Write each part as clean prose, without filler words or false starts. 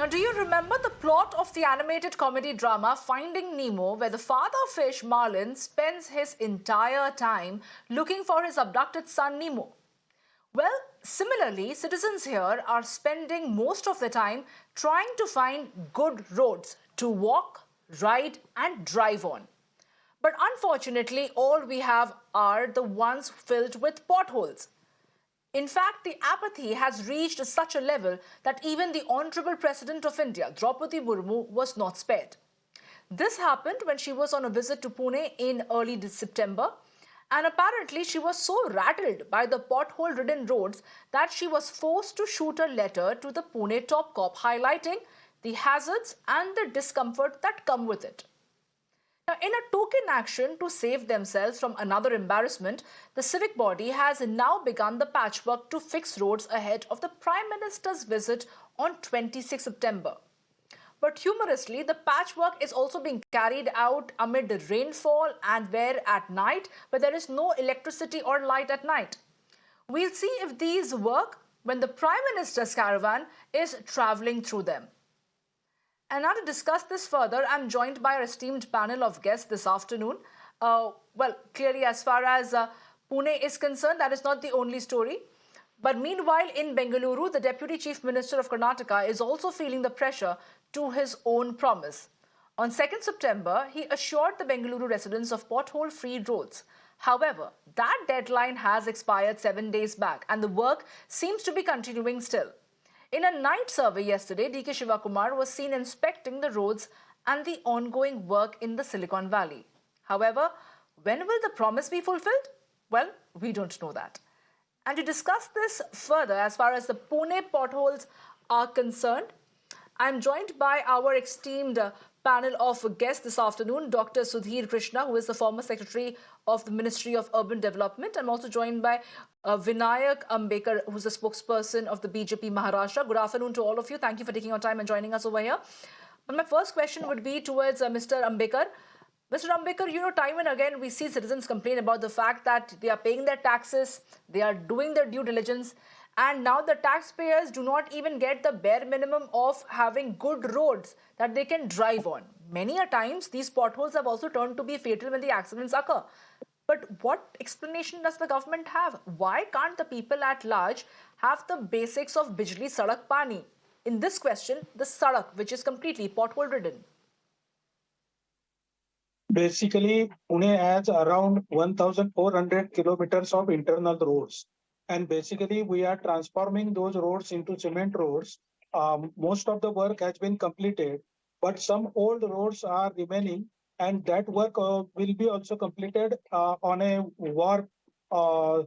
Now, do you remember the plot of the animated comedy drama Finding Nemo, where the father fish Marlin spends his entire time looking for his abducted son Nemo? Well, similarly, citizens here are spending most of the time trying to find good roads to walk, ride, and drive on. But unfortunately, all we have are the ones filled with potholes. In fact, the apathy has reached such a level that even the Honorable President of India, Draupadi Murmu, was not spared. This happened when she was on a visit to Pune in early September, and apparently she was so rattled by the pothole ridden roads that she was forced to shoot a letter to the Pune top cop highlighting the hazards and the discomfort that come with it. Now, in a token action to save themselves from another embarrassment, the civic body has now begun the patchwork to fix roads ahead of the Prime Minister's visit on 26 September. But humorously, the patchwork is also being carried out amid the rainfall and where at night, where there is no electricity or light at night. We'll see if these work when the Prime Minister's caravan is traveling through them. And now to discuss this further, I'm joined by our esteemed panel of guests this afternoon. Clearly, as far as Pune is concerned, that is not the only story. But meanwhile, in Bengaluru, the Deputy Chief Minister of Karnataka is also feeling the pressure to his own promise. On 2nd September, he assured the Bengaluru residents of pothole-free roads. However, that deadline has expired 7 days back, and the work seems to be continuing still. In a night survey yesterday, D.K. Shivakumar was seen inspecting the roads and the ongoing work in the Silicon Valley. However, when will the promise be fulfilled? Well, we don't know that. And to discuss this further, as far as the Pune potholes are concerned, I'm joined by our esteemed panel of guests this afternoon, Dr. Sudhir Krishna, who is the former Secretary of the Ministry of Urban Development. I'm also joined by Vinayak Ambekar, who's the spokesperson of the BJP Maharashtra. Good afternoon to all of you. Thank you for taking your time and joining us over here. But my first question would be towards Mr. Ambekar. Mr. Ambekar, time and again we see citizens complain about the fact that they are paying their taxes, they are doing their due diligence, and now the taxpayers do not even get the bare minimum of having good roads that they can drive on. Many a times, these potholes have also turned to be fatal when the accidents occur. But what explanation does the government have? Why can't the people at large have the basics of Bijli Sadak Pani? In this question, the Sadak, which is completely pothole ridden. Basically, Pune has around 1,400 kilometers of internal roads. And basically, we are transforming those roads into cement roads. Most of the work has been completed, but some old roads are remaining, and that work will be also completed on a war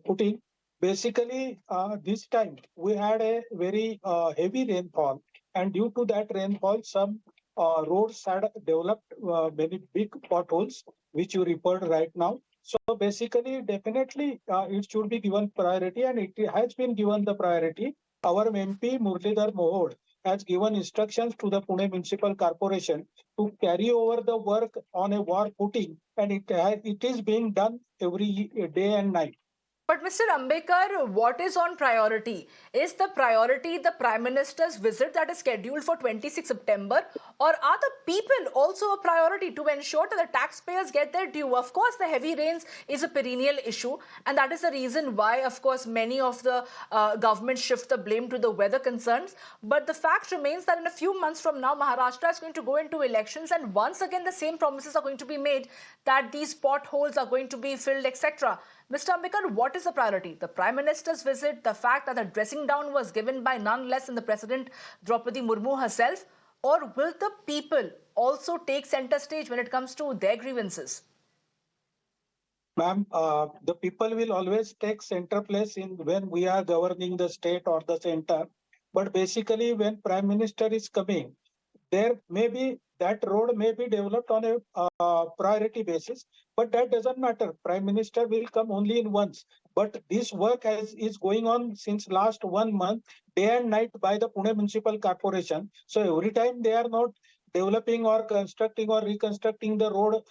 footing. Basically, this time we had a very heavy rainfall, and due to that rainfall, some roads had developed many big potholes, which you referred right now. So basically, definitely, it should be given priority, and it has been given the priority. Our MP Murlidhar Mohod has given instructions to the Pune Municipal Corporation to carry over the work on a war footing, and it is being done every day and night. But Mr. Ambekar, what is on priority? Is the priority the Prime Minister's visit that is scheduled for 26 September? Or are the people also a priority to ensure that the taxpayers get their due? Of course, the heavy rains is a perennial issue, and that is the reason why, of course, many of the government shift the blame to the weather concerns. But the fact remains that in a few months from now, Maharashtra is going to go into elections, and once again, the same promises are going to be made that these potholes are going to be filled, etc. Mr. Ambekar, what is the priority? The Prime Minister's visit, the fact that the dressing down was given by none less than the President Draupadi Murmu herself, or will the people also take center stage when it comes to their grievances? Ma'am, the people will always take center place in when we are governing the state or the center. But basically, when Prime Minister is coming, there may be that road may be developed on a priority basis, but that doesn't matter. Prime Minister will come only in once. But this work is going on since last 1 month, day and night by the Pune Municipal Corporation. So every time they are not developing or constructing or reconstructing the road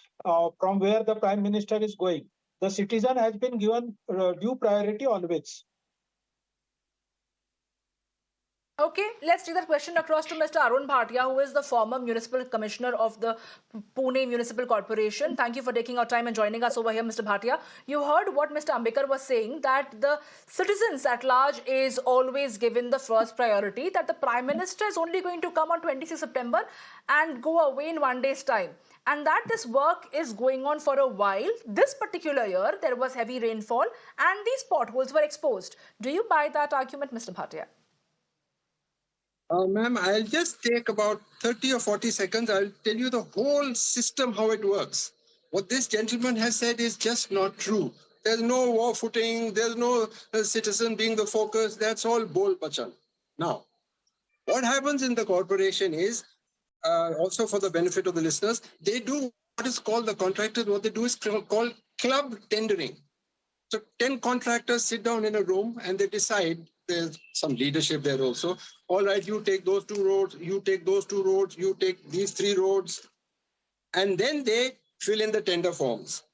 from where the Prime Minister is going. The citizen has been given due priority always. Okay, let's take that question across to Mr. Arun Bhatia, who is the former Municipal Commissioner of the Pune Municipal Corporation. Thank you for taking our time and joining us over here, Mr. Bhatia. You heard what Mr. Ambekar was saying, that the citizens at large is always given the first priority, that the Prime Minister is only going to come on 26 September and go away in 1 day's time. And that this work is going on for a while. This particular year, there was heavy rainfall and these potholes were exposed. Do you buy that argument, Mr. Bhatia? Ma'am, I'll just take about 30 or 40 seconds. I'll tell you the whole system, how it works. What this gentleman has said is just not true. There's no war footing. There's no citizen being the focus. That's all bol bachan. Now, what happens in the corporation is, also for the benefit of the listeners, they do what is called the contractors. What they do is called club tendering. So 10 contractors sit down in a room and they decide, there's some leadership there also. All right, you take those 2 roads, you take those 2 roads, you take these 3 roads. And then they fill in the tender forms.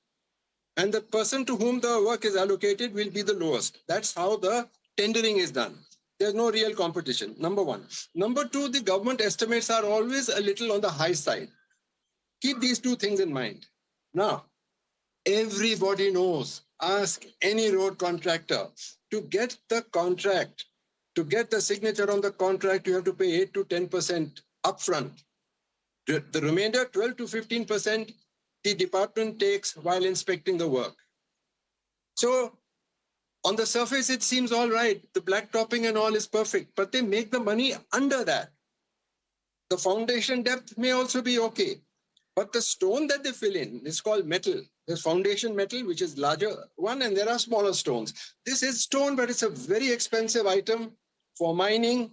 And the person to whom the work is allocated will be the lowest. That's how the tendering is done. There's no real competition, number one. Number two, the government estimates are always a little on the high side. Keep these 2 things in mind. Now, everybody knows, ask any road contractor, to get the contract, to get the signature on the contract, you have to pay 8 to 10% upfront. The remainder, 12 to 15%, the department takes while inspecting the work. So on the surface, it seems all right. The blacktopping and all is perfect, but they make the money under that. The foundation depth may also be okay, but the stone that they fill in is called metal. There's foundation metal, which is larger one, and there are smaller stones. This is stone, but it's a very expensive item for mining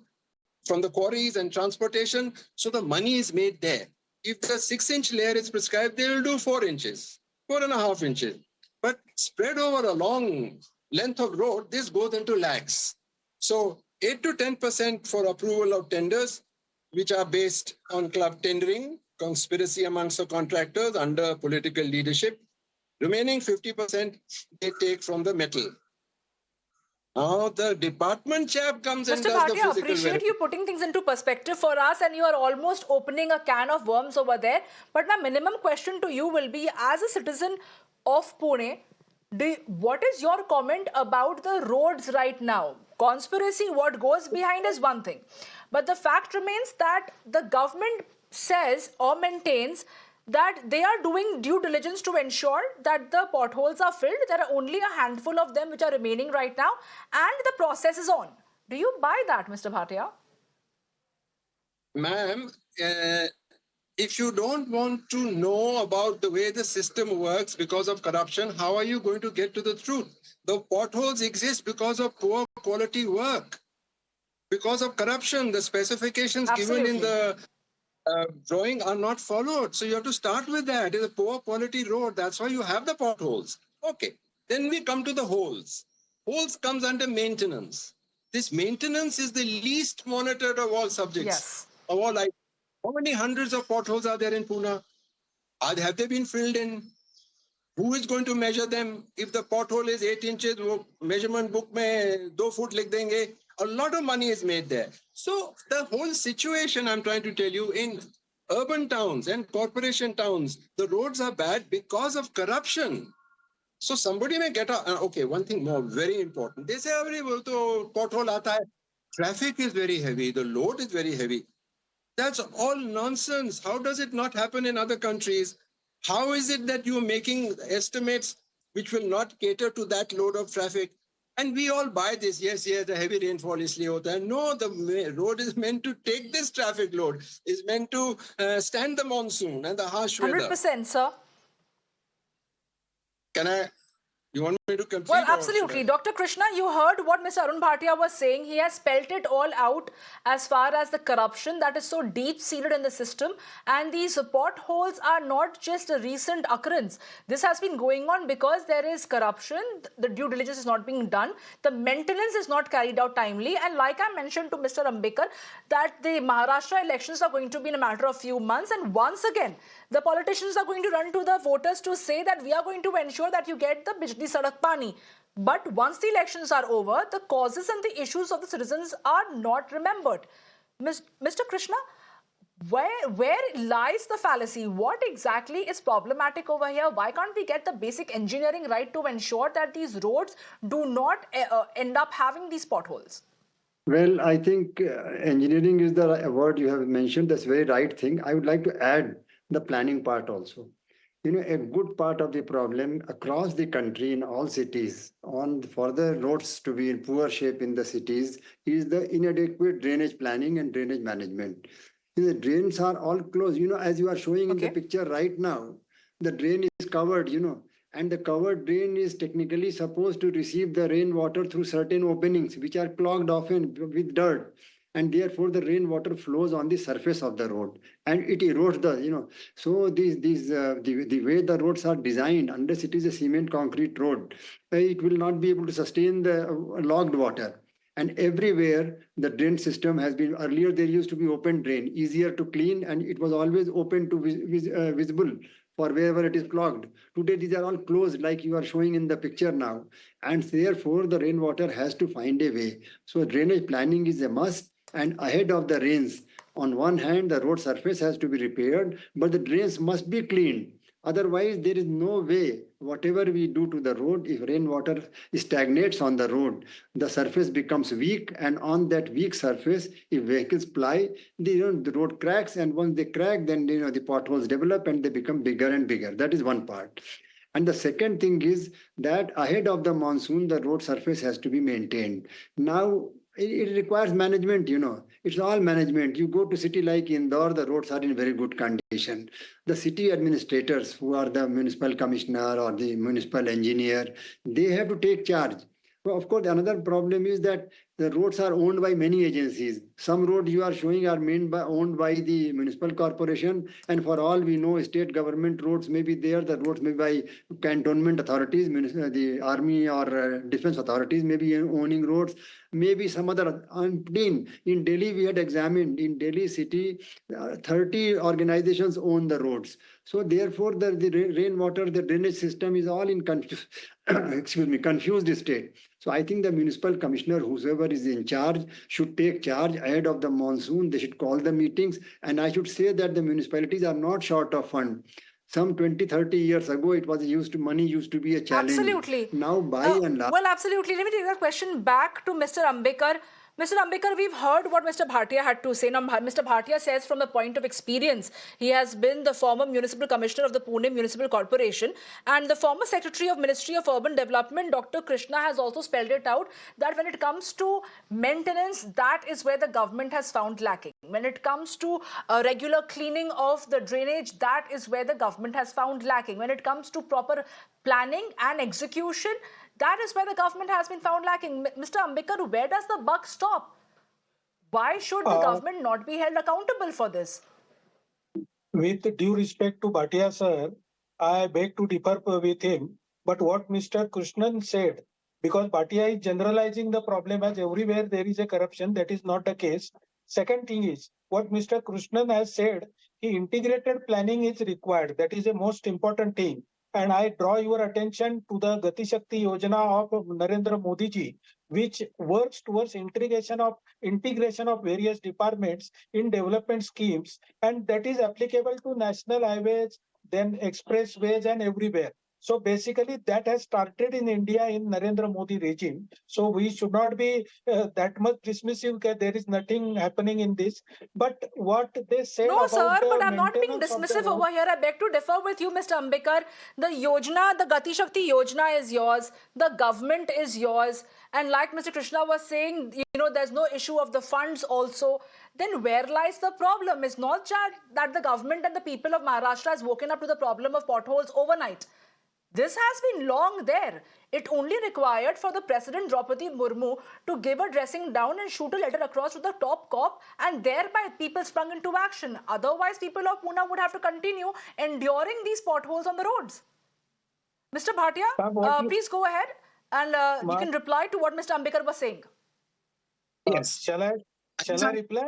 from the quarries and transportation. So the money is made there. If the 6-inch layer is prescribed, they will do 4 inches, 4.5 inches. But spread over a long length of road, this goes into lakhs. So 8 to 10% for approval of tenders, which are based on club tendering, conspiracy amongst the contractors under political leadership. Remaining 50% they take from the metal. Now the department chap comes and Mr. does the Bhatia, physical appreciate you putting things into perspective for us, and you are almost opening a can of worms over there. But my minimum question to you will be, as a citizen of Pune, what is your comment about the roads right now? Conspiracy, what goes behind is one thing. But the fact remains that the government says or maintains that they are doing due diligence to ensure that the potholes are filled. There are only a handful of them which are remaining right now, and the process is on. Do you buy that, Mr. Bhatia? Ma'am, if you don't want to know about the way the system works because of corruption, how are you going to get to the truth? The potholes exist because of poor quality work. Because of corruption, the specifications given in the drawing are not followed. So you have to start with that. It's a poor quality road. That's why you have the potholes. Okay. Then we come to the holes. Holes comes under maintenance. This maintenance is the least monitored of all subjects. Yes. Of all, how many hundreds of potholes are there in Pune? Have they been filled in? Who is going to measure them? If the pothole is 8 inches, measurement book mein 2 foot likh denge. A lot of money is made there. So the whole situation, I'm trying to tell you, in urban towns and corporation towns, the roads are bad because of corruption. So somebody may get a, okay, one thing more, very important. They say, every pothole aata hai. Traffic is very heavy. The load is very heavy. That's all nonsense. How does it not happen in other countries? How is it that you're making estimates which will not cater to that load of traffic? And we all buy this. Yes, the heavy rainfall is hota. No, the road is meant to take this traffic load. Is meant to stand the monsoon and the harsh weather. 100%, sir. You want me to complete? Well, absolutely. Dr. Krishna, you heard what Mr. Arun Bhatia was saying. He has spelt it all out as far as the corruption that is so deep-seated in the system. And these potholes are not just a recent occurrence. This has been going on because there is corruption. The due diligence is not being done. The maintenance is not carried out timely. And like I mentioned to Mr. Ambekar, that the Maharashtra elections are going to be in a matter of few months. And once again, the politicians are going to run to the voters to say that we are going to ensure that you get the jitni sadak pani. But once the elections are over, the causes and the issues of the citizens are not remembered. Mr. Krishna, where lies the fallacy? What exactly is problematic over here? Why can't we get the basic engineering right to ensure that these roads do not end up having these potholes? Well, I think engineering is the word you have mentioned. That's very right thing. I would like to add the planning part also. You know, a good part of the problem across the country in all cities on for the roads to be in poor shape in the cities is the inadequate drainage planning and drainage management. The drains are all closed. You know, as you are showing in the Okay. picture right now, the drain is covered, you know, and the covered drain is technically supposed to receive the rainwater through certain openings which are clogged often with dirt, and therefore the rainwater flows on the surface of the road and it erodes the, you know. So the way the roads are designed, unless it is a cement concrete road, it will not be able to sustain the logged water. And everywhere the drain system has been, earlier there used to be open drain, easier to clean, and it was always open to visible for wherever it is clogged. Today these are all closed like you are showing in the picture now, and therefore the rainwater has to find a way. So drainage planning is a must, and ahead of the rains, on one hand the road surface has to be repaired, but the drains must be cleaned. Otherwise, there is no way, whatever we do to the road, if rainwater stagnates on the road, the surface becomes weak, and on that weak surface, if vehicles ply, the road cracks, and once they crack, then the potholes develop and they become bigger and bigger. That is one part. And the second thing is that ahead of the monsoon, the road surface has to be maintained. Now, it requires management, you know. It's all management. You go to city like Indore, the roads are in very good condition. The city administrators, who are the municipal commissioner or the municipal engineer, they have to take charge. Well, of course, another problem is that the roads are owned by many agencies. Some roads you are showing are owned by the municipal corporation, and for all we know, state government roads may be there. The roads may be by cantonment authorities, the army or defense authorities may be owning roads. Maybe some other. In Delhi, we had examined in Delhi city, 30 organizations own the roads. So therefore, the rainwater, the drainage system is all in confused state. So I think the municipal commissioner, whoever is in charge, should take charge ahead of the monsoon. They should call the meetings. And I should say that the municipalities are not short of fund. Some 20, 30 years ago, money used to be a challenge. Absolutely. Now, by and large. Well, absolutely. Let me take that question back to Mr. Ambekar. Mr. Ambekar, we've heard what Mr. Bhatia had to say. Now, Mr. Bhatia says from the point of experience, he has been the former municipal commissioner of the Pune Municipal Corporation and the former secretary of Ministry of Urban Development, Dr. Krishna, has also spelled it out that when it comes to maintenance, that is where the government has found lacking. When it comes to regular cleaning of the drainage, that is where the government has found lacking. When it comes to proper planning and execution, that is where the government has been found lacking. Mr. Ambekar, where does the buck stop? Why should the government not be held accountable for this? With due respect to Bhatia sir, I beg to differ with him. But what Mr. Krishnan said, because Bhatia is generalizing the problem as everywhere there is a corruption, that is not the case. Second thing is, what Mr. Krishnan has said, integrated planning is required. That is a most important thing. And I draw your attention to the Gati Shakti Yojana of Narendra Modi ji, which works towards integration of various departments in development schemes, and that is applicable to national highways, then expressways, and everywhere. So basically, that has started in India in Narendra Modi regime. So we should not be that much dismissive that there is nothing happening in this. But what they said No, about sir, the but I'm not being maintenance of the dismissive road, over here. I beg to differ with you, Mr. Ambekar. The Yojana, the Gati Shakti Yojana is yours. The government is yours. And like Mr. Krishna was saying, there's no issue of the funds also. Then where lies the problem? It's not just that the government and the people of Maharashtra has woken up to the problem of potholes overnight. This has been long there. It only required for the President Draupadi Murmu to give a dressing down and shoot a letter across to the top cop, and thereby people sprung into action. Otherwise, people of Pune would have to continue enduring these potholes on the roads. Mr. Bhatia, please go ahead and you can reply to what Mr. Ambekar was saying. Yes. Shall I reply?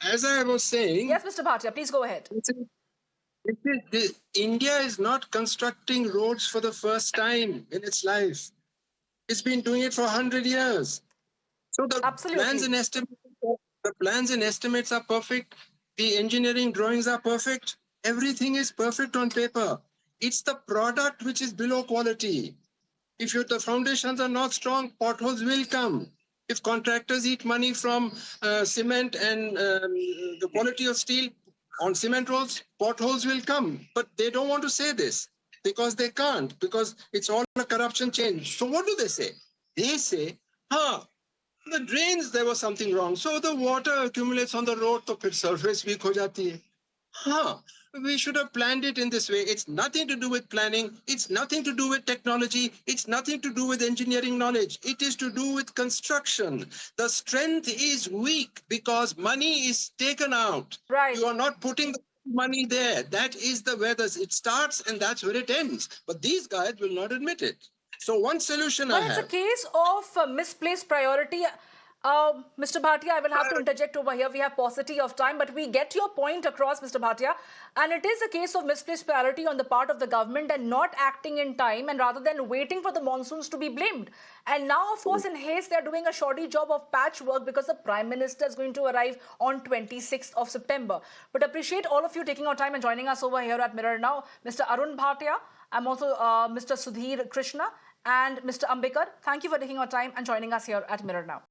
As I was saying, Yes, Mr. Bhatia, please go ahead. India is not constructing roads for the first time in its life. It's been doing it for 100 years. So the plans Absolutely. and estimates are perfect. The engineering drawings are perfect. Everything is perfect on paper. It's the product which is below quality. If the foundations are not strong, potholes will come. If contractors eat money from cement and the quality of steel on cement roads, potholes will come. But they don't want to say this because they can't, because it's all a corruption change. So what do they say? They say, the drains, there was something wrong. So the water accumulates on the road, so फिर surface weak हो जाती है. We should have planned it in this way. It's nothing to do with planning. It's nothing to do with technology. It's nothing to do with engineering knowledge. It is to do with construction. The strength is weak because money is taken out. Right. You are not putting the money there. That is the where it starts and that's where it ends. But these guys will not admit it. So one solution I But it's a have. case of misplaced priority. Mr. Bhatia, I will have to interject over here. We have paucity of time, but we get your point across, Mr. Bhatia. And it is a case of misplaced priority on the part of the government and not acting in time, and rather than waiting for the monsoons to be blamed. And now, of course, in haste, they're doing a shoddy job of patchwork because the Prime Minister is going to arrive on 26th of September. But appreciate all of you taking our time and joining us over here at Mirror Now. Mr. Arun Bhatia, I'm also Mr. Sudhir Krishna, and Mr. Ambekar. Thank you for taking our time and joining us here at Mirror Now.